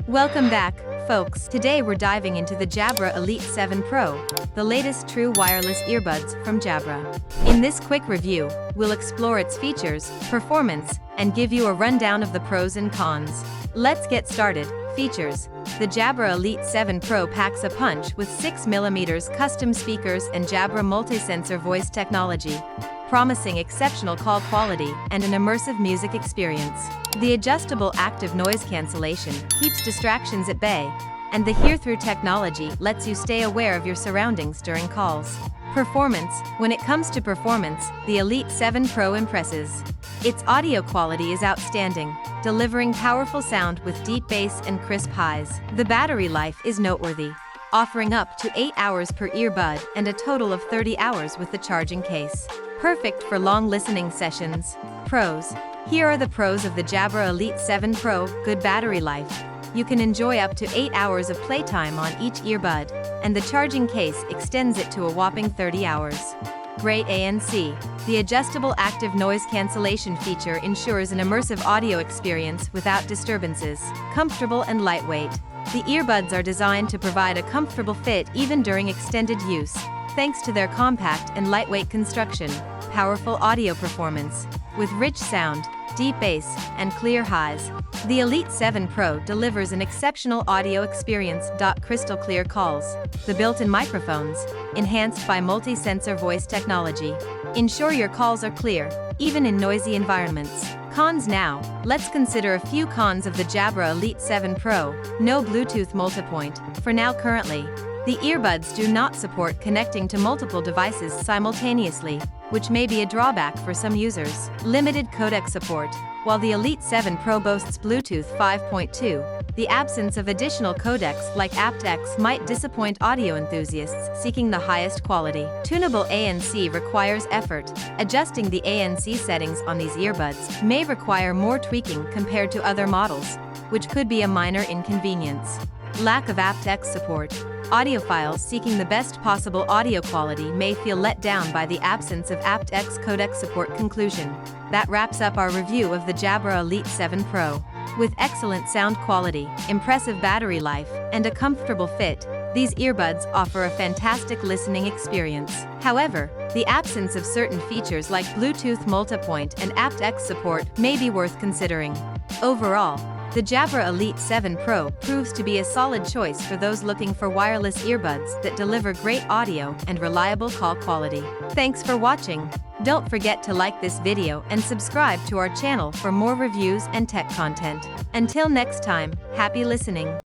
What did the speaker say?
Welcome back, folks. Today we're diving into the Jabra Elite 7 Pro, the latest true wireless earbuds from Jabra. In this quick review, we'll explore its features, performance, and give you a rundown of the pros and cons. Let's get started. Features. The Jabra Elite 7 Pro packs a punch with 6mm custom speakers and Jabra MultiSensor Voice Technology, promising exceptional call quality and an immersive music experience. The adjustable active noise cancellation keeps distractions at bay, and the hear-through technology lets you stay aware of your surroundings during calls. Performance. When it comes to performance, the Elite 7 Pro impresses. Its audio quality is outstanding, delivering powerful sound with deep bass and crisp highs. The battery life is noteworthy, offering up to 8 hours per earbud and a total of 30 hours with the charging case. Perfect for long listening sessions. Pros. Here are the pros of the Jabra Elite 7 Pro. Good battery life. You can enjoy up to 8 hours of playtime on each earbud, and the charging case extends it to a whopping 30 hours. Great ANC. The adjustable active noise cancellation feature ensures an immersive audio experience without disturbances. Comfortable and lightweight. The earbuds are designed to provide a comfortable fit even during extended use, thanks to their compact and lightweight construction. Powerful audio performance. With rich sound, deep bass, and clear highs, the Elite 7 Pro delivers an exceptional audio experience. Crystal clear calls. The built-in microphones, enhanced by multi-sensor voice technology, ensure your calls are clear, even in noisy environments. Cons. Now, let's consider a few cons of the Jabra Elite 7 Pro. No Bluetooth multipoint. For now. Currently, the earbuds do not support connecting to multiple devices simultaneously, which may be a drawback for some users. Limited codec support. While the Elite 7 Pro boasts Bluetooth 5.2, the absence of additional codecs like aptX might disappoint audio enthusiasts seeking the highest quality. Tunable ANC requires effort. Adjusting the ANC settings on these earbuds may require more tweaking compared to other models, which could be a minor inconvenience. Lack of aptX support. Audiophiles seeking the best possible audio quality may feel let down by the absence of aptX codec support. Conclusion. That wraps up our review of the Jabra Elite 7 Pro. With excellent sound quality, impressive battery life, and a comfortable fit, these earbuds offer a fantastic listening experience. However, the absence of certain features like Bluetooth multipoint and aptX support may be worth considering. Overall, the Jabra Elite 7 Pro proves to be a solid choice for those looking for wireless earbuds that deliver great audio and reliable call quality. Thanks for watching. Don't forget to like this video and subscribe to our channel for more reviews and tech content. Until next time, happy listening.